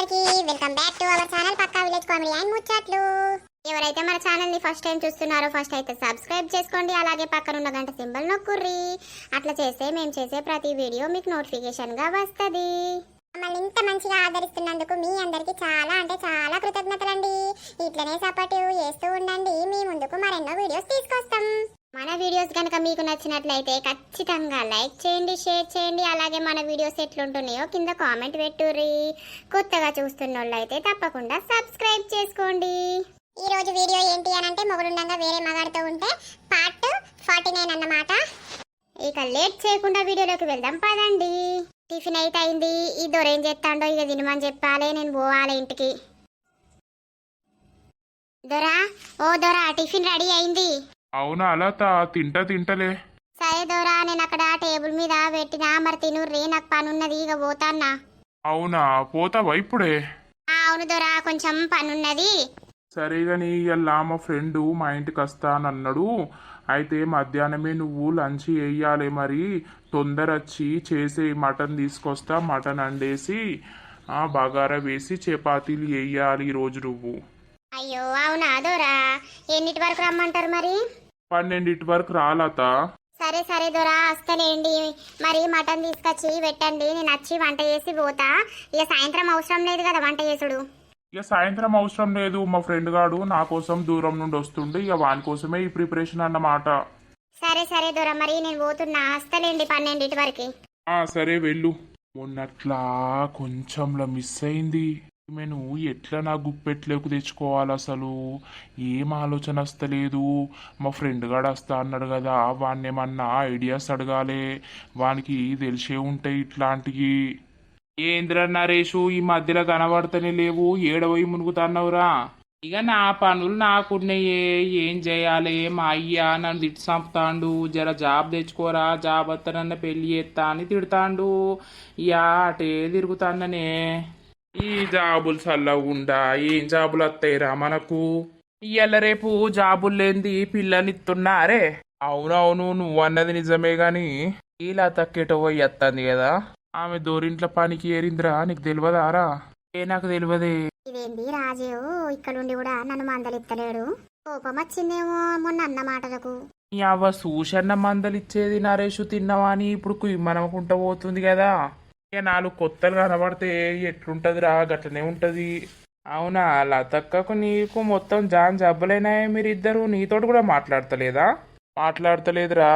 అందరికీ welcome back to our channel Pakka village comedy and Muchatlu. ఎవరైతే మన ఛానల్ ని ఫస్ట్ టైం చూస్తున్నారో ఫస్ట్ అయితే సబ్స్క్రైబ్ చేసుకోండి, అలాగే పక్కన ఉన్న గంట సింబల్ నొక్కుర్రి. అట్లా చేస్తే మేము చేసే ప్రతి వీడియో మీకు నోటిఫికేషన్ గా వస్తది. మమ్మల్ని ఇంత మంచిగా ఆదరిస్తున్నందుకు మీ అందరికి చాలా అంటే చాలా కృతజ్ఞతలండి. ఇట్లనే సపోర్టివ్ చేస్తూ ఉండండి, మీ ముందుకు మరెన్నో వీడియోస్ తీసుకొస్తాం. మన వీడియోస్ కనుక మీకు నచ్చినట్లయితే ఖచ్చితంగా లైక్ చేయండి, షేర్ చేయండి, అలాగే మన వీడియోస్ ఎట్లుంటున్నాయో కింద కామెంట్ పెట్టుర్రి. కొత్తగా చూస్తున్న వాళ్ళైతే తప్పకుండా సబ్స్క్రైబ్ చేసుకోండి. ఈ రోజు వీడియో ఏంటి అని అంటే మొగుడుండగా వేరే మగాడితో ఉంటే పార్ట్ 49 అన్నమాట. ఇక లేట్ చేయకుండా వీడియోలోకి వెళ్దాం పదండి. టిఫిన్ అయితే అయింది, ఈ దొర ఏం చేస్తాడో ఇక తినమని చెప్పాలి, నేను పోవాలి ఇంటికి. దొరా ఓ దొరా, టిఫిన్ రెడీ అయింది. అవునా లత, తింటలే. సరే దొరా, నేను అక్కడ టేబుల్ మీద పెట్టినా, మరి తినుర్రి, నాకు పనున్నది, ఇక పోతాన్నా. అవునా, పోతావా ఇప్పుడే? అవును దొరా, కొంచెం పనున్నది. సరే గాని ఇలా మా ఫ్రెండ్ మా ఇంటికి వస్తానన్నాడు. అయితే మధ్యాహ్నమే నువ్వు లంచ్ వేయాలి, మరి తొందర వచ్చి చేసే. మటన్ తీసుకొస్తా, మటన్ వండేసి బగారా వేసి చపాతీలు వేయాలి ఈరోజు నువ్వు. అయ్యో అవునా దొరా, ఎన్నిటి వరకు రమ్మంటారు మరి? 12 వరకు రాలత. సరే సరే దొరా, వస్తలేండి. మరి మటన్ తీసుకొచ్చి పెట్టండి, నేను వచ్చి వంట చేసి పోతా. ఇక సాయంత్రం అవసరం లేదు కదా వంట చేసుడు? ఇక సాయంత్రం అవసరం లేదు, మా ఫ్రెండ్ గాడు నా కోసం దూరం నుండి వస్తుండే, ఇక వాని కోసమే ఈ ప్రిపరేషన్ అన్నమాట. సరే సరే దొరా, మరి నేను పోతున్నా, వస్తలేండి 12 వరకు. సరే వెళ్ళు. మొన్నట్లా కొంచెంలా మిస్ అయింది. నేను ఎట్లా నా గుప్పెట్లోకి తెచ్చుకోవాలి, అసలు ఏం ఆలోచన వస్తలేదు. మా ఫ్రెండ్ గాడు వస్తా అన్నాడు కదా, వాడిని ఏమన్నా ఐడియాస్ అడగాలి, వానికి తెలిసే ఉంటాయి ఇట్లాంటివి. ఏంద్ర నరేషు, ఈ మధ్యలో కనబడతనే లేవు, ఏడవయి మునుగుతున్నావురా? ఇక నా పనులు నాకున్నాయే, ఏం చేయాలి? మా అయ్య నన్ను తిట్టి చంపుతాండు, జర జాబ్ తెచ్చుకోరా, జాబ్ వస్తానన్న పెళ్లి చేస్తా అని తిడతాండు. ఇక అటే తిరుగుతాననే. ఈ జాబులు చల్లగుండా ఏం జాబులు వస్తాయిరా మనకు? ఇయ్యాల రేపు జాబులు లేనిది పిల్లలు ఇస్తున్నారే. అవునవును, నువ్వు అన్నది నిజమే గాని ఇలా తక్కేటో పోయి వస్తుంది కదా, ఆమె దూరింట్ల పనికి ఏరిందిరా, నీకు తెలియదారా? నాకు తెలియదే. ఇదేంది రాజు ఇక్కడుండి కూడా నన్ను మందలిత్తలేడు? కోపం వచ్చిందేమో మొన్న అన్న మాటలకు. ఈ అవ్వ సూషన్న మందలిచ్చేది నరేషు తిన్నవా అని ఇప్పుడు కుమ్మనకుంటా పోతుంది కదా. ఇక 4 కొత్తలు కనబడితే ఎట్లుంటదిరా, గట్లనే ఉంటది. అవునా లతక్కకు నీకు మొత్తం జాన్ జబ్బలేనా? మీరిద్దరు నీతోటి కూడా మాట్లాడతలేదా? మాట్లాడతలేదురా.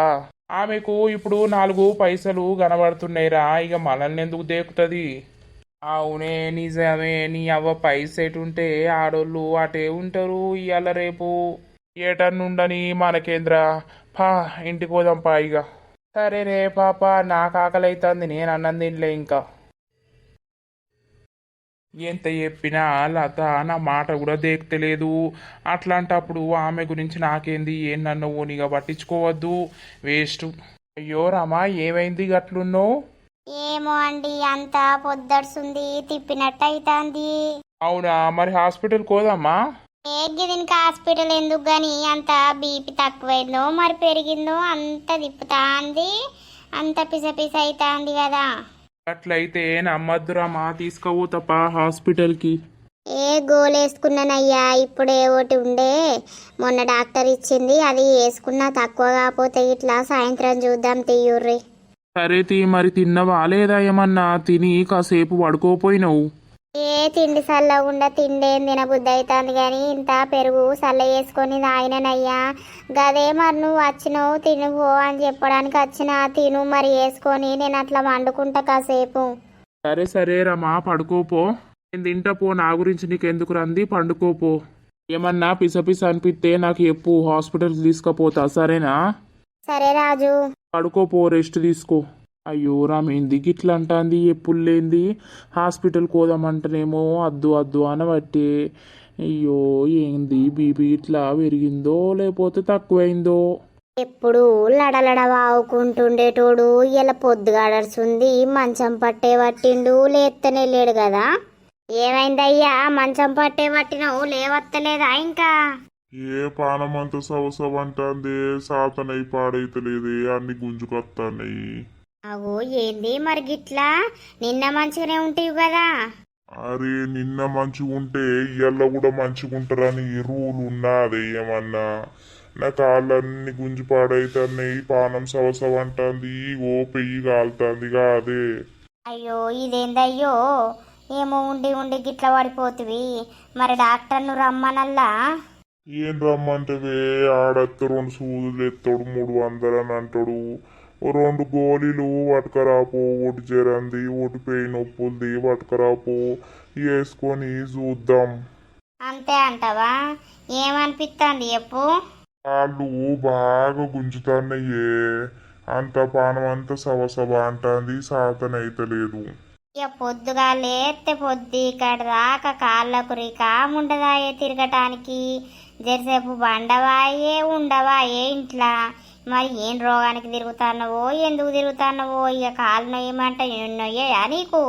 ఆమెకు ఇప్పుడు 4 పైసలు కనబడుతున్నాయిరా, ఇక మనల్ని ఎందుకు దేకుతుంది? అవునే నిజమే, నీ అవ్వ పైసెటుంటే ఆడోళ్ళు అటే ఉంటారు. ఇవాళ రేపు ఏటన్నుండని మనకేంద్రా, పా ఇంటికి పోదాం పా ఇక. సరే రే పాప, నాకు ఆకలి అవుతుంది, నేను అన్నం తినలే ఇంకా. ఎంత చెప్పినా లత నా మాట కూడా దేక్తలేదు. అట్లాంటప్పుడు ఆమె గురించి నాకేంది, ఏం నన్ను ఓనిగా పట్టించుకోవద్దు, వేస్ట్. అయ్యో రామా, ఏమైంది గట్లున్నావు? ఏమో అండి, అంతా పొద్దడుసుంది, తిప్పినట్టు అవుతుంది. అవునా, మరి హాస్పిటల్ కోదామా? దీనికి హాస్పిటల్ ఎందుకు గాని, అంత బీపీ తక్కువైందో మరి పెరిగిందో, అంత తిప్పుతాంది, అంత పిస పిస అవుతుంది కదా. అట్లయితే నమ్మద్దురామా, తీసుకుపోతపా హాస్పిటల్కి. ఏ గోలేసుకున్నానయ్యా, ఇప్పుడే ఒకటి ఉండే, మొన్న డాక్టర్ ఇచ్చింది, అది వేసుకున్నా తక్కువ కాకపోతే ఇట్లా సాయంత్రం చూద్దాం తీయుర్రి. సరే మరి తిన్నవా లేదా? ఏమన్నా తిని కాసేపు పడుకోపోయినావు? ఏ తిండి చల్లకుండా తిండేం తినబుద్ధి అవుతుంది కానీ ఇంత పెరుగు చల్ల వేసుకొని తాగినయ్యా. గదే మరి నువ్వు వచ్చినావు తినుపో అని చెప్పడానికి వచ్చిన, తిను మరి వేసుకొని, నేను అట్లా వండుకుంటా కాసేపు. సరే రమా, పడుకోపో, నేను తింటా పో, నా గురించి నీకెందుకు రంది, పండుకోపో. ఏమన్నా పిస అనిపిస్తే నాకు చెప్పు, హాస్పిటల్కి తీసుకుపోతా, సరేనా? సరే రాజు, పడుకోపో, రెస్ట్ తీసుకో. అయ్యో రామ్, ఎందుకు ఇట్లా అంటుంది, ఎప్పుడు లేంది హాస్పిటల్ కోదామంటేనేమో అద్దు అనబట్టి. అయ్యో ఏంది, బీపీ ఇట్లా పెరిగిందో లేకపోతే తక్కువైందో? ఎప్పుడు లడలడ వావుకుంటుండేటోడు ఇలా పొద్దుగాడర్చుంది, మంచం పట్టే పట్టిండు, లేత్తనే లేడు కదా. ఏమైందయ్యా, మంచం పట్టే పట్టినవు, లేవత్తలేదా ఇంకా? ఏ పానమంత సవసవంటాంది, సాతనై పాడైతలేదే, అన్ని గుంజుకొస్తాయి. అగో ఏంది మరి గిట్లా, నిన్న మంచిగానే ఉంటాయి కదా. అరే నిన్న మంచిగుంటే ఇయ్యాల కూడా మంచిగుంటారని రూల్ ఉన్నది ఏమన్నా. నా కాళ్ళన్నీ గుంజి పాడైతున్నాయి, పానం సవసవంటుంది, ఓ పెయ్యి కాలుతుంది కాదే. అయ్యో ఇదేందయ్యో, ఏమో ఉండి ఉండి గిట్ల పడిపోతివి. మరి డాక్టర్ను రమ్మనల్లా? ఏం రమ్మంటవే, ఆడత్త 2 సూదులు ఎత్తాడు 300 అని అంటాడు. ఓ 2 గోళీలు పట్టుకరాపో, ఒకటి జరంది ఒకటి పెయి నొప్పులది పట్టుకరాపో, వేసుకొని చూద్దాం. అంతే అంటావా? ఏమనిపిస్తుంది చెప్పు. కాళ్ళు బాగా గుంజుతాన్నయ్యే, అంత పానం అంతా సవసవ అంటుంది, సాతనైతలేదు. ఇక పొద్దుగా లేస్తే పొద్దు ఇక్కడ దాకా కాళ్ళకు రికాముండదాయే తిరగటానికి. జరసేపు బండవాయే ఉండవాయే ఇంట్లో. మరి ఏం రోగానికి తిరుగుతున్నావో, ఎందుకు తిరుగుతున్నావో, ఇక కాళ్ళు నొయ్యమంటే నొయ్యా నీకు?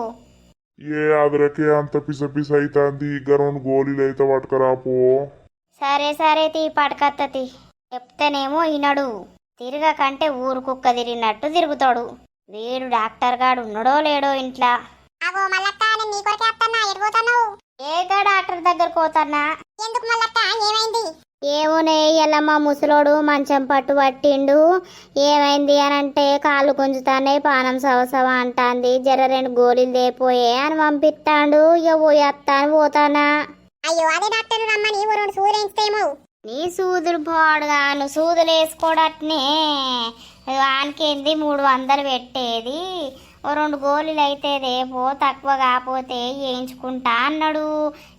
ఏ అదరకే అంత పిస పిస అవుతుంది, ఇక 2 గోళీలు అయితే పట్టుకరాపో. సరే సరే తీ పడకత్తతి. చెప్తేనేమో ఈనడు, తిరగకంటే ఊరు కుక్క తిరిగినట్టు తిరుగుతాడు. వీడు డాక్టర్ గాడు ఉన్నాడో లేడో ఇంట్లో. ఏగా డాక్టర్ దగ్గరకు పోతానా? ఎందుకు మల్లక్క, ఏమైంది? ఏమోనే, ఇలా మా ముసలోడు మంచం పట్టు పట్టిండు. ఏమైంది అని అంటే కాళ్ళు గుంజుతానే, పానం సవసవ అంటాంది, జర 2 గోళీలు దేపోయే అని పంపిస్తాడు. ఇక పోయేస్తాను పోతానా. అయ్యో అదే డాక్టర్ రమ్మని 2 సూదులు వేయించేమో. నీ సూదులు పోడుగాను, సూదులు వేసుకోడట్నే. వానికేంది 300 పెట్టేది. ఓ 2 గోళీలు అయితే రేపో, తక్కువ కాకపోతే వేయించుకుంటా అన్నాడు.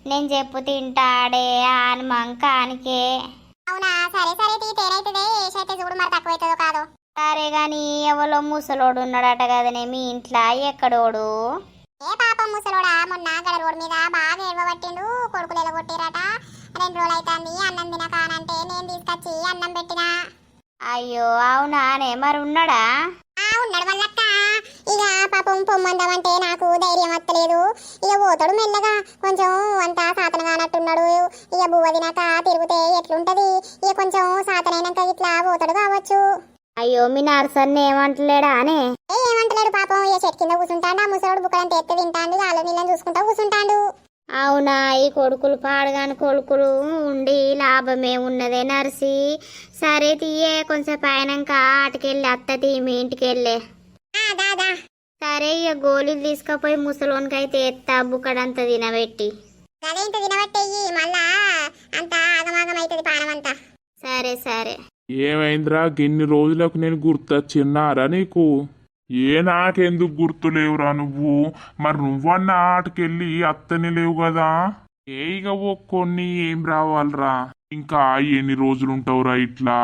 నేను చెప్పు తింటాడే అని మంకానికే. అవునా, సరే సరే తీరైతుందే, ఏసైతే చూడు మరి తక్కువ అవుతుందో కాదో. సరే గాని ఎవరో ముసలోడు ఉన్నాడట కదనే మీ ఇంట్లో, ఎక్కడోడు? ఏ పాపం ముసలోడా, మొన్న గడ రోడ్ మీద బాగా ఎడవబట్టిండు, కొడుకులు ఎలగొట్టిరట. 2 రోజులు అవుతుంది అన్నం తినకానంటే నేను తీసుకొచ్చి అన్నం పెట్టినా. అయ్యో అవునానే, మరి ఉన్నాడా? ఉన్నాడు మల్లక్క. ఇక పాపం పొమ్మందామంటే నాకు ధైర్యం వస్తలేదు. ఇక పోతాడు మెల్లగా, కొంచెం అంతా సాతన కానట్టున్నాడు. ఇక బువ్వ తినాక తిరిగితే ఎట్లుంటది, ఇక కొంచెం సాతనైనాక ఇట్లా పోతాడు కావచ్చు. అయ్యో మీ నర్సన్న ఏమంటలేడా అనే? ఏమంటలేడు పాపం, ఇక చెట్టు కింద కూర్చుంటాడు. ఆ ముసలోడు బుక్కలంతా ఎత్తి తింటాడు, వాళ్ళ నీళ్ళని చూసుకుంటా కూర్చుంటాడు. అవునా, ఈ కొడుకులు పాడగాని కొడుకులు ఉండి లాభమే ఉన్నదే నర్సి. సరే తీయే, కొంచెం పైనాక ఆటకెళ్ళి అత్తది మీ ఇంటికి వెళ్ళే. సరే ఇక గోళీలు తీసుకుపోయి ముసలోనికి అయితే ఎత్తా, బుక్కడంతా తినబెట్టి. అదేంత తినబెట్టేయి, మళ్ళా అంత ఆగమాగమైతుంది పానమంతా. సరే సరే. ఏమైందిరా, గిన్ని రోజులకు నేను గుర్తొచ్చిన్నారా నీకు? ఏ నాకెందుకు గుర్తులేవురా నువ్వు? మరి నువ్వన్న ఆటకెళ్ళి అత్తని లేవు కదా. ఏ ఇక కొన్ని ఏం రావాలరా, ఇంకా ఎన్ని రోజులు ఉంటావురా ఇట్లా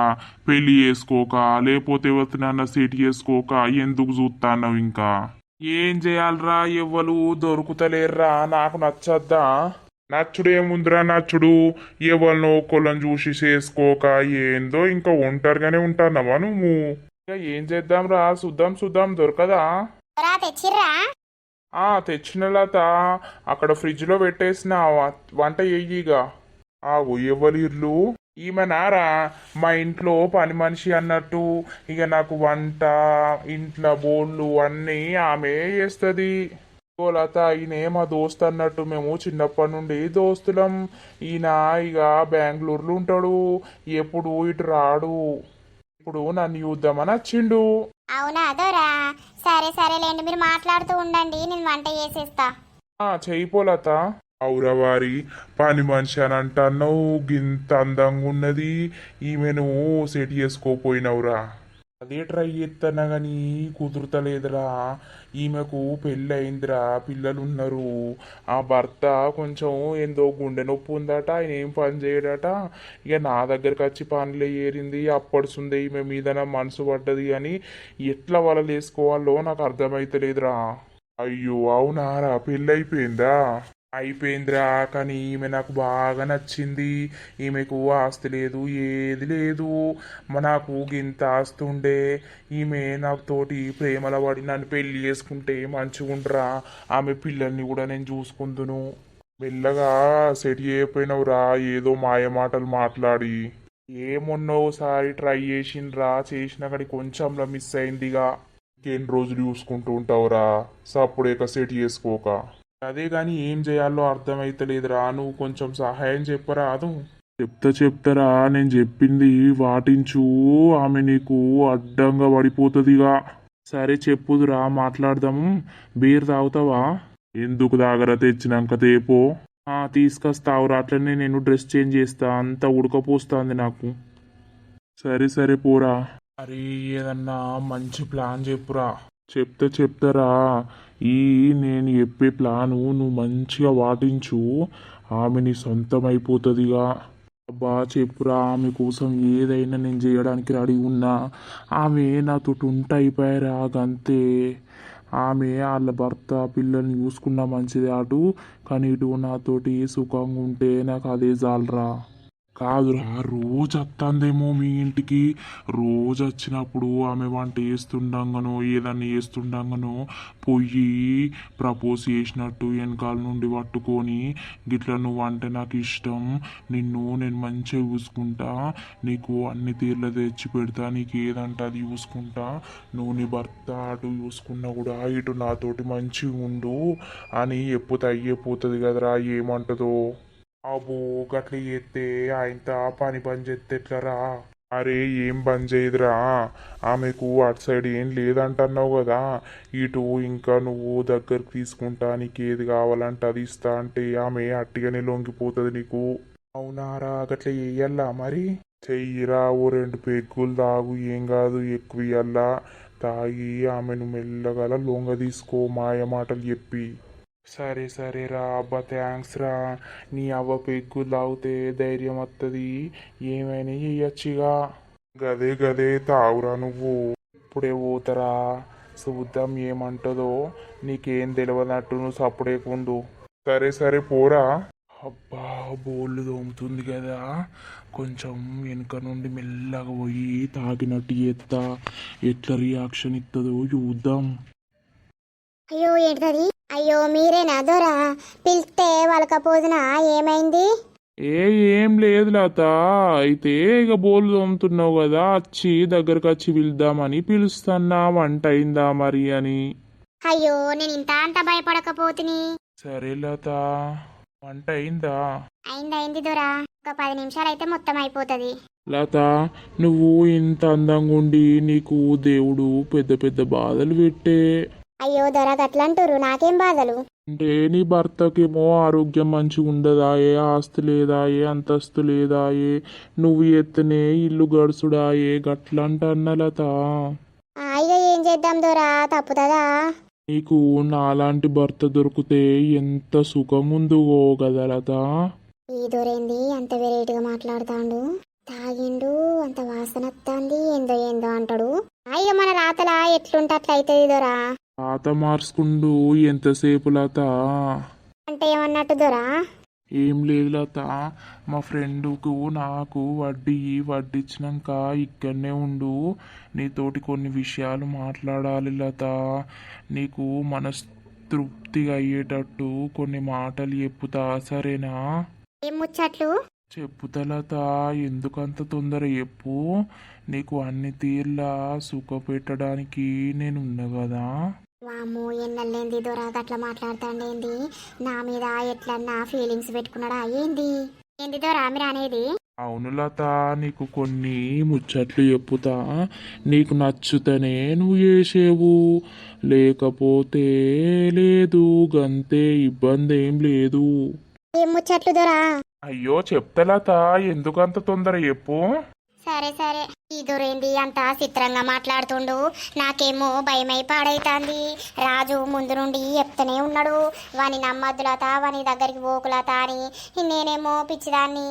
పెళ్లి చేసుకోక, లేకపోతే ఎవరినన్నా సెట్ చేసుకోక ఎందుకు చూస్తాన్నావు? ఇంకా ఏం చేయాలరా, ఎవ్వరు దొరుకుతలేర్రా, నాకు నచ్చద్దా? నచ్చుడేముందిరా, నచ్చుడు ఎవరినో ఒకళ్ళని చూసి చేసుకోక ఏందో ఇంకా ఒంటరిగానే ఉంటానవా నువ్వు? ఇక ఏం చేద్దాం రా, చూద్దాం చూద్దాం, దొరకదా? తెచ్చిర్రా? తెచ్చిన లత, అక్కడ ఫ్రిడ్జ్ లో పెట్టేసిన వంట ఎయ్యిగా. ఎవరి ఇల్లు? ఈమె నారా, మా ఇంట్లో పని మనిషి అన్నట్టు. ఇక నాకు వంట, ఇంట్లో బోళ్ళు అన్నీ ఆమె చేస్తుంది. లత, ఈయన మా దోస్త్ అన్నట్టు, మేము చిన్నప్పటి నుండి దోస్తులం. ఈయన ఇక బెంగళూరులో ఉంటాడు, ఎప్పుడు ఇటు రాడు. ఇప్పుడు నన్ను చూద్దామని వచ్చిండు. అవునా దొరా, సరే సరేలేండి, మీరు మాట్లాడుతూ ఉండండి, నేను వంట చేసేస్తా. చెయ్యిపోలత. ఔరవారి పని మనిషి అని అంటున్నావు, గింత అందంగా ఉన్నది, ఈమెను సెట్ చేసుకోపోయినవురా. అదే ట్రై చేస్తున్నా గాని కుదురుతలేదురా. ఈమెకు పెళ్ళి అయిందిరా, పిల్లలు ఉన్నారు. ఆ భర్త కొంచెం ఏందో గుండె నొప్పి ఉందట, ఆయన ఏం పని చేయడట. ఇక నా దగ్గరకు వచ్చి పనులే ఏరింది, అప్పడుసుంది, ఈమె మీద నా మనసు పడ్డది. అని ఎట్లా వలలు వేసుకోవాలో నాకు అర్థమైతలేదురా. అయ్యో అవునారా, పెళ్ళి అయిపోయిందా? అయిపోయిందిరా, కానీ ఈమె నాకు బాగా నచ్చింది. ఈమెకు ఆస్తి లేదు, ఏది లేదు. నాకు గింత ఆస్తి ఉండే, ఈమె నాకు తోటి ప్రేమల పడి నన్ను పెళ్లి చేసుకుంటే మంచిగుండ్రా. ఆమె పిల్లల్ని కూడా నేను చూసుకుందును. మెల్లగా సెట్ చేయకపోయినవురా, ఏదో మాయ మాటలు మాట్లాడి. ఏమొన్నోసారి ట్రై చేసిండ్రా, చేసిన కాడి కొంచెంలో మిస్ అయిందిగా. ఇంకెన్ని రోజులు చూసుకుంటూ ఉంటావురా, సప్పుడేక సెట్ చేసుకోక. అదే గాని ఏం చేయాలో అర్థమైతలేదురా, నువ్వు కొంచెం సహాయం చెప్పరాదు. చెప్తారా, నేను చెప్పింది వాటించు, ఆమె నీకు అడ్డంగా పడిపోతుందిగా. సరే చెప్పుదురా, మాట్లాడదాము. బీర్ తాగుతావా? ఎందుకు దాగర, తెచ్చినాక తేపో. తీసుకొస్తావురా, అట్లనే నేను డ్రెస్ చేంజ్ చేస్తా, అంతా ఉడకపోస్తుంది నాకు. సరే పోరా. అరే ఏదన్నా మంచి ప్లాన్ చెప్పురా. చెప్తారా, ఈ నేను చెప్పే ప్లాను నువ్వు మంచిగా వాటించు, ఆమె నీ సొంతం అయిపోతుందిగా. అబ్బా చెప్పురా, ఆమె కోసం ఏదైనా నేను చేయడానికి రెడీ ఉన్నా. ఆమె నాతోటి ఉంటే అయిపోయారా గంతే. ఆమె వాళ్ళ భర్త పిల్లల్ని చూసుకున్నా మంచిదే అటు, కానీ ఇటు నాతోటి సుఖంగా ఉంటే నాకు అదే చాలరా. కాదురా, రోజు వస్తుందేమో మీ ఇంటికి. రోజు వచ్చినప్పుడు ఆమె వంట చేస్తుండగానో ఏదన్నా చేస్తుండగానో పొయ్యి ప్రపోజ్ చేసినట్టు వెనకాల నుండి పట్టుకొని, గిట్లా నువ్వు అంటే నాకు ఇష్టం, నేను మంచిగా చూసుకుంటా, నీకు అన్ని తీర్ల తెచ్చి పెడతా, నీకు ఏదంటే అది చూసుకుంటా, నువ్వు నీ భర్త అటు చూసుకున్నా కూడా ఇటు నాతోటి మంచిగా ఉండు అని ఎప్పుడు అయ్యిపోతుంది కదరా. ఏమంటదో? అబ్బో గట్ల చేస్తే ఆయనతో పని బంద్ చేస్తే ఎట్లరా? అరే ఏం బంద్ చేయదురా, ఆమెకు అటు సైడ్ ఏం లేదంటున్నావు కదా, ఇటు ఇంకా నువ్వు దగ్గరకు తీసుకుంటా, నీకు ఏది కావాలంటే అది ఇస్తా అంటే ఆమె అట్టిగానే లొంగిపోతుంది నీకు. అవునారా, గట్ల చెయ్యల్లా మరి? చెయ్యిరా, ఓ 2 పెగ్గులు తాగు, ఏం కాదు, ఎక్కువ ఇయ్యల్లా. తాగి ఆమెను మెల్లగల లొంగ తీసుకో మాయ మాటలు చెప్పి. సరే రా అబ్బా, థ్యాంక్స్ రా. నీ అవ్వ పెగ్గు తాగితే ధైర్యం వస్తుంది, ఏమైనా చెయ్యొచ్చుగా. గదే తాగురా నువ్వు. ఇప్పుడే పోతారా, చూద్దాం ఏమంటుందో. నీకేం తెలియనట్టు నువ్వు సప్పుడేకుండు. సరే పోరా. అబ్బా బోళ్ళు తోముతుంది కదా, కొంచెం వెనుక నుండి మెల్లగా పోయి తాగినట్టు చేస్తా, ఎట్లా రియాక్షన్ ఇస్తుందో చూద్దాం. అయ్యో ఏంటది? అయ్యో మీరేనా దొరా? పిలిస్తే వాళ్ళకపోదునా? ఏమైంది? ఏం లేదు లత, అయితే ఇక బోళ్ళు తోముతున్నావు కదా, దగ్గరకు వచ్చి పిలుద్దామని పిలుస్తున్నా, వంట అయిందా మరి అని. అయ్యో నేను ఇంత అంత భయపడకపోతుని. సరే లత, వంట అయిందా? అయింది దొరా, ఒక 10 నిమిషాలు అయితే మొత్తం అయిపోతుంది. లత, నువ్వు ఇంత అందంగా ఉండి నీకు దేవుడు పెద్ద పెద్ద బాధలు పెట్టే. అయ్యో దొరా గట్లంటారు, నాకేం బాధలు? అంటే నీ భర్తకేమో ఆరోగ్యం మంచిగా ఉండదాయే, ఆస్తి లేదాయే, అంతస్తు లేదాయే, నువ్వు ఎత్తనే ఇల్లు గడుచుడాయే, గట్లంటన్న లత. అయ్యో ఏం చేద్దాం దొరా, తప్పుతుందా? నీకు నాలాంటి భర్త దొరికితే ఎంత సుఖం ఉందో కదా లత. ఈ దొరేంది అంత వెరైటీగా మాట్లాడుతాండు? తాగిండు, అంత వాసన వస్తుంది, ఏందో అంటాడు. అయ్యో మన రాతలా ఎట్లుంటే అట్లా అవుతుంది దొరా. తాత మార్చుకుండు ఎంతసేపు లత? అంటే ఏమన్నట్టు దొరా? ఏం లేదు లత, మా ఫ్రెండ్కు నాకు వడ్డిచ్చినాక ఇక్కడనే ఉండు, నీతోటి కొన్ని విషయాలు మాట్లాడాలి లత. నీకు మనస్తృప్తిగా అయ్యేటట్టు కొన్ని మాటలు చెప్పుతా, సరేనా? ఏం ముచ్చట్లు? చెప్పుతా లత, ఎందుకంత తొందర చెప్పు, నీకు అన్ని తీర్లా సుఖ పెట్టడానికి నేనున్నా కదా. వాము ఎన్నెళ్ళేంది దొరా గట్లా మాట్లాడతాండేంది? నా మీద ఎట్లన్నా ఫీలింగ్స్ పెట్టుకున్నాడా ఏంది దొరా మీరు అనేది? అవును లత, నీకు కొన్ని ముచ్చట్లు చెప్పుతా, నీకు నచ్చుతనే నువ్వు చేసేవు, లేకపోతే లేదు, గంతే, ఇబ్బంది ఏం లేదు. ఏం ముచ్చట్లు దొరా? అయ్యో చెప్తా లత, ఎందుకంత తొందర చెప్పు. సరే ఈ దొరేంది అంత చిత్రంగా మాట్లాడుతుండు, నాకేమో భయమై పాడైతాంది. రాజు ముందు నుండి చెప్తూనే ఉన్నాడు, వాని నమ్మద్దులత, వాని దగ్గరికి పోకులత అని. నేనేమో పిచ్చిదాన్ని,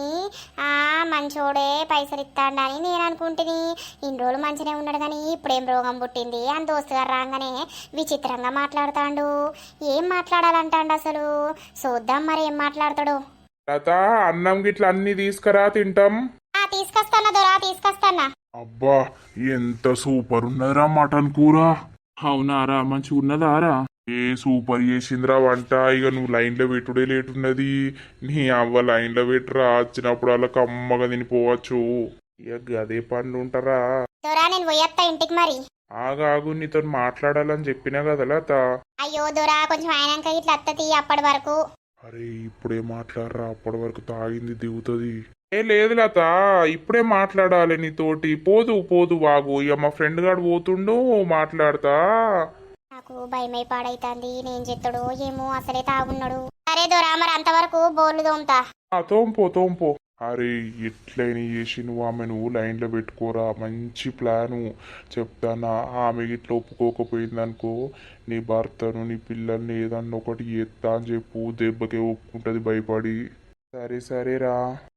మంచోడే పైసలు ఇస్తాడని నేను అనుకుంటుని. ఇన్ని రోజులు మంచినే ఉన్నాడు కానీ ఇప్పుడేం రోగం పుట్టింది అని దోస్తుగారు రాగానే విచిత్రంగా మాట్లాడుతాండు. ఏం మాట్లాడాలంటాడు అసలు? చూద్దాం మరి ఏం మాట్లాడతాడు. లత, అన్నం గిట్ల అన్ని తీసుకురా, తింటాం. తీసుకొస్తానా దొరా, తీసుకొస్తానా. అబ్బా ఎంత సూపర్ ఉన్నదిరా మటన్ కూర. అవునారా, మంచిగా ఉన్నదారా? సూపర్ చేసిందిరా వంట. ఇక నువ్వు లైన్లో పెట్టుడే లేటున్నది, నీ అవ్వ లైన్లో పెట్టురా, వచ్చినప్పుడు అలా కమ్మగా తినిపోవచ్చు. ఇక గదే పండ్లు ఉంటారా. దొరా నేను పోయేస్తా ఇంటికి మరి. ఆగాగు నీతో మాట్లాడాలని చెప్పినా కదా లత. అయ్యో దొరా కొంచెం అయినాక ఇట్లా అత్తతి అప్పటి వరకు. అరే ఇప్పుడే మాట్లాడరా, అప్పటి వరకు తాగింది దిగుతుంది. ఏ లేదు లత, ఇప్పుడే మాట్లాడాలి నీతోటి. పోదు పోదు వాగు, ఇక మా ఫ్రెండ్ గాడు పోతుండు, మాట్లాడతా. నాకు భయమై పాడైతుంది, నేను చెత్తడు ఏమో అసలే తాగున్నాడు. సరే దొరా మరి అంతవరకు బోర్లు తోముతా. తోంపో తోంపో. అరే ఎట్లయినా చేసి నువ్వు ఆమెను లైన్లో పెట్టుకోరా, మంచి ప్లాను చెప్తానా. ఆమె ఇట్లా ఒప్పుకోకపోయిందనుకో నీ భర్తను నీ పిల్లల్ని ఏదన్నా ఒకటి ఎత్తా అని చెప్పు, దెబ్బకే ఒప్పుకుంటుంది భయపడి. సరే సరేరా,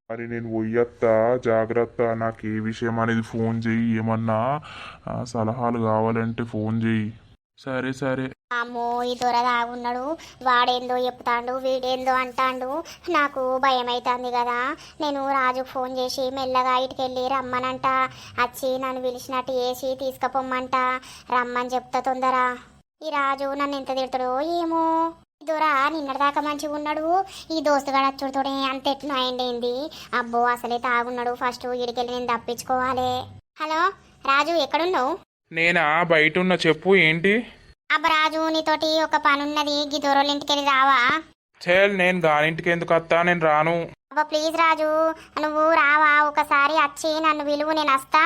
మరి నేను పోయత్తా, జాగ్రత్త. నాకు ఏ విషయం అనేది ఫోన్ చెయ్యి, ఏమన్నా సలహాలు కావాలంటే ఫోన్ చెయ్యి. సరే సరే. అమ్మో ఈ దొర తాగున్నాడు, వాడేందో చెప్తాండు వీడేందో అంటాండు. నాకు భయం అవుతుంది కదా. నేను రాజుకు ఫోన్ చేసి మెల్లగా ఇటుకెళ్ళి రమ్మనంట, వచ్చి నన్ను పిలిచినట్టు వేసి తీసుకుపోమ్మంట, రమ్మని చెప్తా తొందర. ఈ రాజు నన్ను ఎంత తిడతాడో ఏమో. ఈ దొర నిన్నటిదాకా మంచిగా ఉన్నాడు, ఈ దోస్తుగాడు వచ్చుడుతోడే అంత ఎట్లు అయింది. అబ్బో అసలే తాగున్నాడు, ఫస్ట్ ఇడికెళ్ళి నేను తప్పించుకోవాలి. హలో రాజు ఎక్కడున్నావు? నేనా బయట ఉన్న, చెప్పు ఏంటి? అబ్బరాజు నీతోటి ఒక పనున్నది, గీ దొరల ఇంటికి వెళ్ళి రావా? చేయాలి, నేను గానింటికి ఎందుకు వస్తా, నేను రాను. అబ్బా ప్లీజ్ రాజు నువ్వు రావా, ఒకసారి వచ్చి నన్ను విలువు, నేను వస్తా.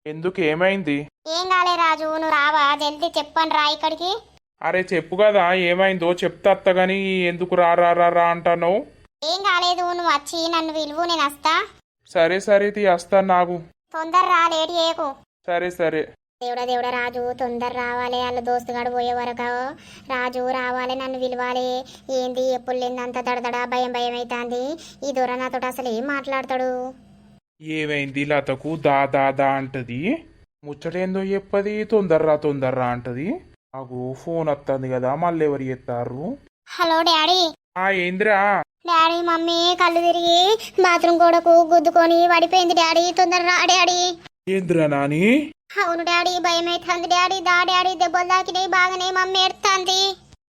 ఎందుకు, ఏమైంది? ఏం కాలే రాజు, నువ్వు రావా జల్దీ, చెప్పను రా ఇక్కడికి. అరే చెప్పు కదా ఏమైందో, చెప్తా అత్త గాని ఎందుకు రా రా రా రా అంటాను. ఏం కాలేదు, నువ్వు వచ్చి నన్ను విలువు, నేను వస్తా. సరే సరే తీ, వస్తాను నాకు. తొందర రా, లేట్ చేయకు. సరే సరే. దేవుడా దేవుడా రాజు తొందర రావాలి, వాళ్ళ దోస్తుగాడు పోయే వరకు రాజు రావాలి, నన్ను విలువాలి. ఏంది ఎప్పుడు లేదంత దడదడ భయం భయం అవుతుంది. ఈ దూరం నాతో అసలు ఏం మాట్లాడతాడు? ఏమైంది లతకు దా దా దా అంటది, ముచ్చటేందో చెప్పది, తొందర్రా అంటది. నాకు ఫోన్ వస్తుంది కదా, మళ్ళీ ఎవరు చేస్తారు? Hello daddy. ఏందిరా? డాడీ మమ్మీ కళ్ళు తిరిగి బాత్రూమ్ గోడకు గుద్దుకొని పడిపోయింది డాడీ, తొందర రా డాడీ. ఏందిరా నాని? అవును డాడీ, భయం అవుతుంది డాడీ. దా డాడీ, దెబ్బలు తాకినాయి బాగానే, మమ్మీ ఎడుతుంది.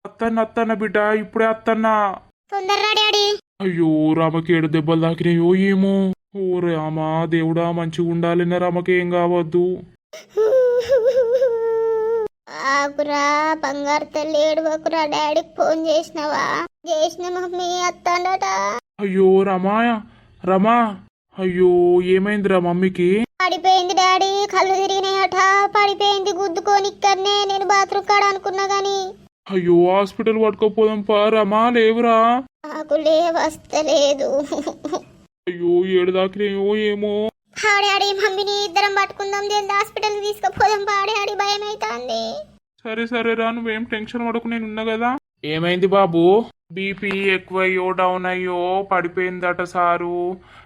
అత్తన్న బిడ్డ, ఇప్పుడే అత్తన్నా. తొందరరా డాడీ. అయ్యో రామకి 7 దెబ్బలు తాకినాయో ఏమో. ఓ రామా దేవుడా, మంచిగా ఉండాలినా, రామకి ఏం కావద్దు. ఆకురా బంగారు తల్లి, ఏడువకురా. డాడీకి ఫోన్ చేసినావా? చేసిన మమ్మీ అత్తాడట. అయ్యో రమా అయ్యో ఏమైందిరా మమ్మీకి? పడిపోయింది డాడీ, కళ్ళు తిరిగినాయట, పడిపోయింది గుద్దుకొని ఇక్కడనే. నేను బాత్రూమ్ కాడ అనుకున్నా గాని. అయ్యో హాస్పిటల్ పట్టుకోపోదాం పా రమా, లేవురా? నాకు లేవస్తలేదు. అయ్యో 7 దాకినాయో ఏమో. డాడీ మమ్మీని ఇద్దరం పట్టుకుందాం, జల్ది హాస్పిటల్కి తీసుకుపోదాం. డాడీ భయం అవుతుంది. సరే సరే రా, నువ్వేం టెన్షన్ పడకు, నేను ఉన్నా కదా. ఏమైంది బాబు? బీపీ ఎక్కువయ్యో డౌన్ అయ్యో పడిపోయిందట సారు.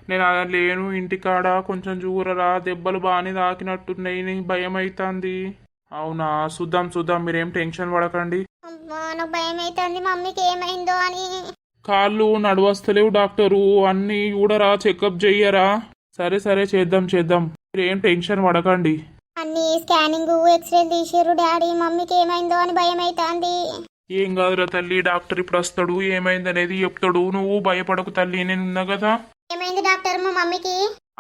నేను అలా లేను ఇంటికాడ, కొంచెం చూరరా, దెబ్బలు బాగానే తాకినట్టున్నాయి, భయం అవుతుంది. అవునా, చూద్దాం, మీరేం టెన్షన్ పడకండి. నాకు భయం అవుతుంది మమ్మీకి ఏమైందో అని. కాళ్ళు నడవస్తలేవు డాక్టరు, అన్నీ చూడరా, చెకప్ చెయ్యరా. సరే సరే చేద్దాం, మీరేం టెన్షన్ పడకండి. అన్ని స్కానింగ్ ఎక్స్రే తీసిర్రు డాడీ, మమ్మీకి ఏమైందో అని భయం అవుతుంది. ఏం కాదురా తల్లి, డాక్టర్ ఇప్పుడు వస్తాడు, ఏమైంది అనేది చెప్తాడు. నువ్వు భయపడకు తల్లి, నేను ఉన్నా కదా. ఏమైంది డాక్టర్ మా మమ్మీకి?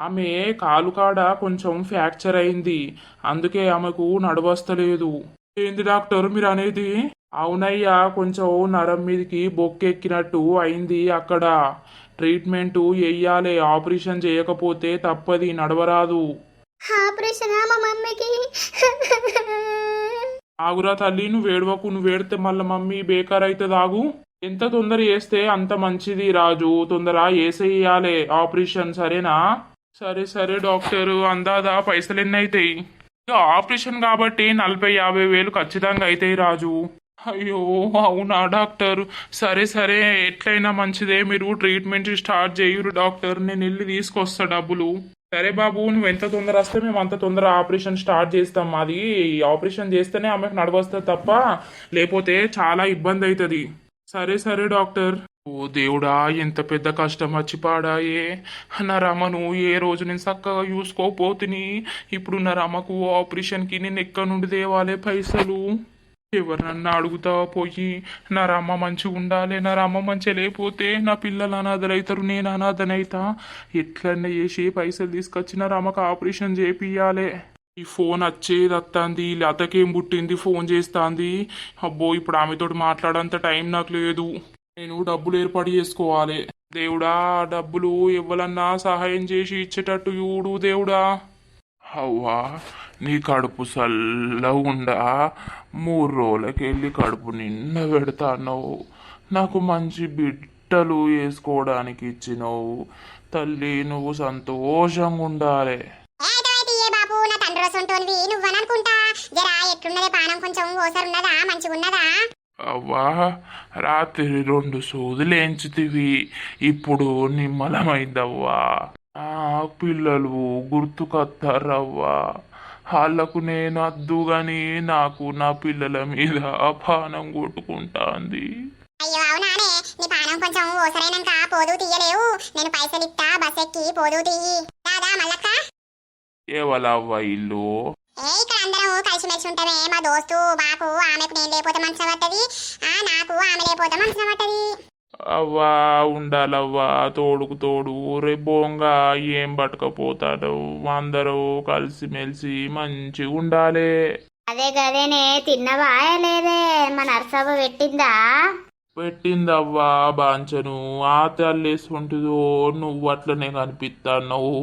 ఆమె కాలు కాడ కొంచెం ఫ్రాక్చర్ అయింది, అందుకే ఆమెకు నడవస్తలేదు. ఏంది డాక్టర్ మీరు అనేది? అవునయ్యా, కొంచెం నరం మీదకి బొక్కెక్కినట్టు అయింది, అక్కడ ట్రీట్మెంట్ వెయ్యాలి, ఆపరేషన్ చేయకపోతే తప్పది, నడవరాదు. ఆపరేషన్ మా మమ్మీకి? ఆగురా తల్లి, నువ్వు ఏడవకు, నువ్వు ఏడితే మళ్ళీ మమ్మీ బేకార్ అవుతుంది. ఆగు, ఎంత తొందర చేస్తే అంత మంచిది రాజు, తొందర వేసేయాలి ఆపరేషన్, సరేనా? సరే సరే డాక్టర్, అందాదా పైసలు ఎన్ని అవుతాయి? ఆపరేషన్ కాబట్టి 40-50 వేలు ఖచ్చితంగా అవుతాయి రాజు. అయ్యో అవునా డాక్టర్, సరే సరే ఎట్లయినా మంచిదే, మీరు ట్రీట్మెంట్ స్టార్ట్ చేయురు డాక్టర్, నేను వెళ్ళి తీసుకొస్తా డబ్బులు. సరే బాబు, నువ్వు ఎంత తొందర వస్తే మేము అంత తొందర ఆపరేషన్ స్టార్ట్ చేస్తాం. అది ఆపరేషన్ చేస్తేనే ఆమెకు నడవస్తుంది తప్ప లేకపోతే చాలా ఇబ్బంది అవుతుంది. సరే సరే డాక్టర్. ఓ దేవుడా, ఎంత పెద్ద కష్టం వచ్చి పాడాయే. నా రమను ఏ రోజు నేను చక్కగా చూసుకోపోతుని, ఇప్పుడు నా రమకు ఆపరేషన్కి నేను ఎక్కడి నుండి తేవాలే పైసలు? ఎవరినన్నా అడుగుతా పోయి, నా రమ్మ మంచిగా ఉండాలి, నా రమ్మ మంచిగా లేకపోతే నా పిల్లలు అనాథలవుతారు, నేను అనాథనైతా. ఎట్లన్నా చేసి పైసలు తీసుకొచ్చి నా రమ్మకు ఆపరేషన్ చేపియాలి. ఈ ఫోన్ వచ్చేది వస్తుంది లతకేం పుట్టింది ఫోన్ చేస్తాంది. అబ్బో ఇప్పుడు ఆమెతోటి మాట్లాడంత టైం నాకు లేదు. నేను డబ్బులు ఏర్పాటు చేసుకోవాలి. దేవుడా డబ్బులు ఎవ్వలన్నా సహాయం చేసి ఇచ్చేటట్టు చూడు దేవుడా. అవ్వా నీ కడుపు సల్లగుండా 3 రోజులకెళ్ళి కడుపు నిండా పెడతాన్నావు. నాకు మంచి బిడ్డలు వేసుకోవడానికి ఇచ్చినావు తల్లి. నువ్వు సంతోషంగా ఉండాలి. బాబు నా తండ్రి రోజుంటోనివి నువ్వననుకుంటా. జరా ఎట్లున్నదే పానం కొంచెం ఓసరున్నదా మంచిగున్నదా? అవ్వా రాత్రి 2 సూదులు ఎంచుతివి ఇప్పుడు నిమ్మలమైందవ్వా. పిల్లలు గుర్తుకొత్తారవ్వా. వాళ్ళకు నేను అద్దు గాని నాకు నా పిల్లల మీద పానం కొట్టుకుంటాంది. అయ్యో అవునానే నీ పానం కొంచెం ఓసరైనాక పోదు తీయలేవు. నేను పైసలు ఇస్తా బస్ ఎక్కి పోదు తీయి. దాదా మల్లక్క ఏవలవ్వ ఇల్లు? ఇక్కడ అందరం కలిసిమెలిసి ఉంటామే. మా దోస్తు బాకు ఆమెకు నేను లేకపోతే మనసు పట్టది, నాకు ఆమె లేకపోతే మనసు పట్టది. అవ్వా ఉండాలవ్వా తోడుకు తోడు. రేపోంగా ఏం పట్టుకపోతాడు. అందరూ కలిసిమెలిసి మంచిగా ఉండాలి. అదే గదేనే తిన్నవా లేదే? మా నర్సవ్వ పెట్టిందా? పెట్టిందవ్వా బాంచను. ఆ తల్లేసుకుంటుందో నువ్వు అట్లనే కనిపిస్తున్నావు.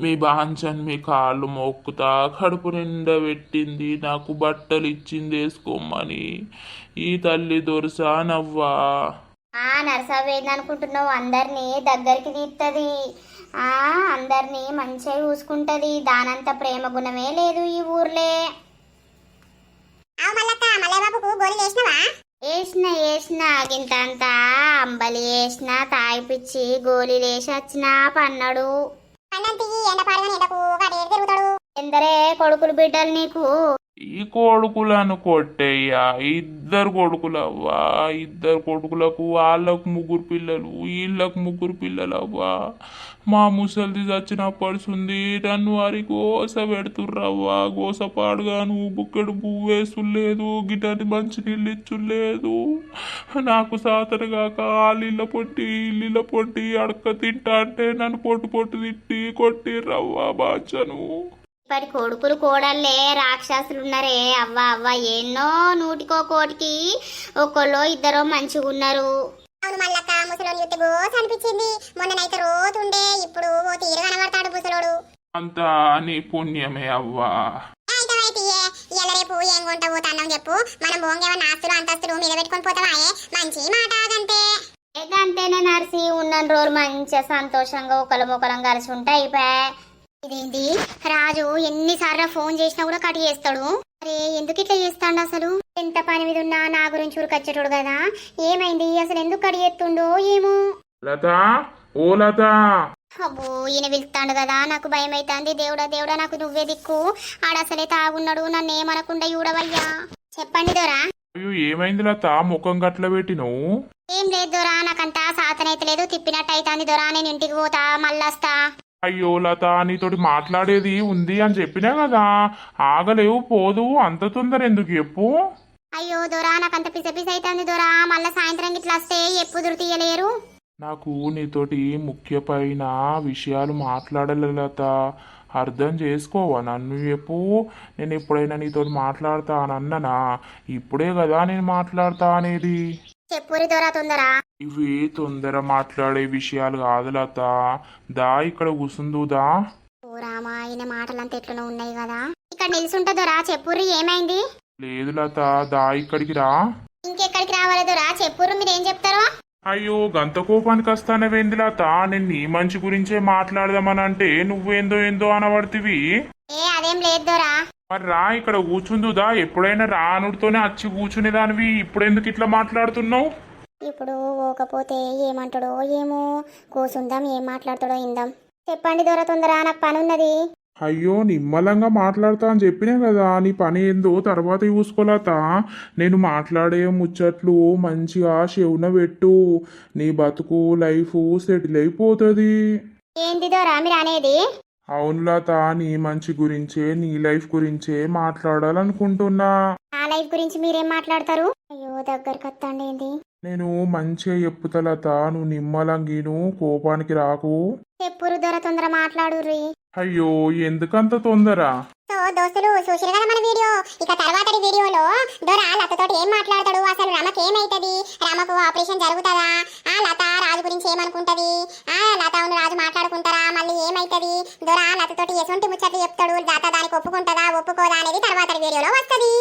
మీ బాంచన్ మీ కాళ్ళు మొక్కుతా కడుపు నిండా పెట్టింది. నాకు బట్టలు ఇచ్చింది వేసుకోమని. ఈ తల్లి దొరసానవ్వా. నర్సవ్వ ఏందనుకుంటున్నావు? అందరినీ దగ్గరికి తీస్తుంది, అందరినీ మంచిగా చూసుకుంటది. దానంత ప్రేమ గుణమే లేదు ఈ ఊర్లే. వేసిన గింత అంతా అంబలి వేసిన తాగిపిచ్చి గోళీలు వేసి వచ్చిన పన్నడు. ఎందరే కొడుకులు బిడ్డలు నీకు? ఈ కొడుకులను కొట్టేయ్యా. 2 కొడుకులవ్వా. 2 కొడుకులకు వాళ్ళకు 3 పిల్లలు, వీళ్ళకు 3 పిల్లలవ్వా. మా ముసలిది చచ్చినప్పడుంది నన్ను వారి గోస పెడుతుర్రవ్వా. గోస పాడుగా నువ్వు బుక్కెడు పువ్వేసులేదు, గిటారి మంచి నీళ్ళు ఇచ్చులేదు. నాకు సాతనగాక వాళ్ళిళ్ళ పొట్టి ఇల్లిళ్ళ పొట్టి అడక తింటా అంటే నన్ను పొట్టు పొట్టు తిట్టి కొట్టిర్రవ్వా బాచను. ఇప్పటి కొడుకులు కోడళ్ళే రాక్షసులు ఉన్నారే. అవ్వ అవ్వ ఎన్నో 100కో కోటికి ఒకళ్ళు 2 మంచిగా ఉన్నారు. అవును మల్లక్క ముసలోని యుద్ధ గోస్ అనిపించింది. మొన్ననైతే రోజుండే ఇప్పుడు ఓ తీరు కనబడతాడు ముసలోడు. అంతా నీ పుణ్యమే అవ్వా. ఇవాళ రేపు ఏం కొంట పోతాం చెప్పు. మనం భోంగేమన్నా ఆస్తులు అంతస్తులు మీద పెట్టుకొని పోతావాయే. మంచి మాట అదంతే. అంతేనే నర్సి ఉన్న రోజు మంచిగా సంతోషంగా ఒకరం కలిసి ఉంటే అయిపోయా. ఇదేంటి రాజు ఎన్నిసార్లు ఫోన్ చేసినా కూడా కట్ చేస్తాడు. అరే ఎందుకు ఇట్లా చేస్తాడు అసలు? ఎంత పని మీద ఉన్నా నా గురించి ఊరికొచ్చేటోడు కదా. ఏమైంది అసలు? ఎందుకు కట్ చేస్తుండో ఏమో. లత ఓ లత. అబ్బో ఈయన పిలుస్తాడు కదా, నాకు భయం అవుతుంది. దేవుడా దేవుడా నాకు నువ్వే దిక్కు. ఆడసలే తాగున్నాడు, నన్ను ఏమనకుండా చూడవయ్యా. చెప్పండి దొరా. అయ్యో ఏమైంది లత ముఖం గట్ల పెట్టినవు? ఏం లేదు దొరా, నాకంతా సాతనైతే లేదు. తిప్పినట్టు అవుతుంది దొరా. నేను ఇంటికి పోతా మళ్ళొస్తా. అయ్యో లత నీతోటి మాట్లాడేది ఉంది అని చెప్పినా కదా. ఆగలేవు పోదు అంత తొందర ఎందుకు చెప్పు? అయ్యో దొరా నాకంత పిస అవుతుంది దొరా. మళ్ళా సాయంత్రం ఇట్లా వస్తే ఎప్పుడు తీయలేరు. నాకు నీతోటి ముఖ్యమైన విషయాలు మాట్లాడాలి లత. అర్థం చేసుకోవా నన్ను చెప్పు. నేను ఎప్పుడైనా నీతో మాట్లాడతానన్నా ఇప్పుడే కదా నేను మాట్లాడతా అనేది. చెప్పురి దొరా తొందర. ఇవి తొందర మాట్లాడే విషయాలు కాదు లత. దా ఇక్కడ కూసుందుదా. ఓ రామా ఈయన మాటలంతా ఎట్లనో ఉన్నాయి కదా. ఇక్కడ నిల్చుంటదొరా. చెప్పుర్రి ఏమైంది? లేదు లత దా ఇక్కడికి రా. ఇంకెక్కడికి రావాలదొరా? చెప్పుర్రు మీరేం చెప్తారో. అయ్యో గంత కోపానికి వస్తానవేంది లత? నేను నీ మంచి గురించే మాట్లాడదామని అంటే నువ్వేందో ఏందో అనబడుతీవి. అదేం లేదు దొరా. మరి రా ఇక్కడ కూర్చుందుదా. ఎప్పుడైనా రానుడితోనే వచ్చి కూర్చునేదానివి ఇప్పుడెందుకు ఇట్లా మాట్లాడుతున్నావు? ఇప్పుడు పోకపోతే ఏమంటాడో ఏమో. కూసుందాం ఏం మాట్లాడతాడో ఇందాం. చెప్పండి దొర తొందర, నాకు పని ఉన్నది. అయ్యో నిమ్మలంగా మాట్లాడతా అని చెప్పినా కదా. నీ పని ఏందో తర్వాత చూసుకోలేత. నేను మాట్లాడే ముచ్చట్లు మంచిగా చెవున పెట్టు. నీ బతుకు లైఫ్ సెటిల్ అయిపోతుంది. ఏంది దొరా మీరు అనేది? అవును లత నీ మంచి గురించే నీ లైఫ్ గురించే మాట్లాడాలనుకుంటున్నా. నా లైఫ్ గురించి మీరేం మాట్లాడతారు? అయ్యో దగ్గరకు వస్తాండి. ఏంది? నేను మంచిగా చెప్పుతా లత. నువ్వు నిమ్మలంగిను కోపానికి రాకు. చెప్పురు దొర తొందర మాట్లాడుర్రి. అయ్యో ఎందుకంత తొందర? సో దోస్తులు చూసిరు కదా మన వీడియో. ఇక తర్వాత వీడియోలో దొర లతతోటి ఏం మాట్లాడతాడు, అసలు రమకి ఏమైతుంది, రమకు ఆపరేషన్ జరుగుతుందా, ఆ లత రాజు గురించి ఏమనుకుంటది, ఆ లత రాజు మాట్లాడుకుంటారా, మళ్ళీ ఏమైతుంది, దొర లతతోటి ఎటువంటి ముచ్చట్లు చెప్తాడు, లత దానికి ఒప్పుకుంటుందా ఒప్పుకోదా అనేది తర్వాత వీడియోలో వస్తది.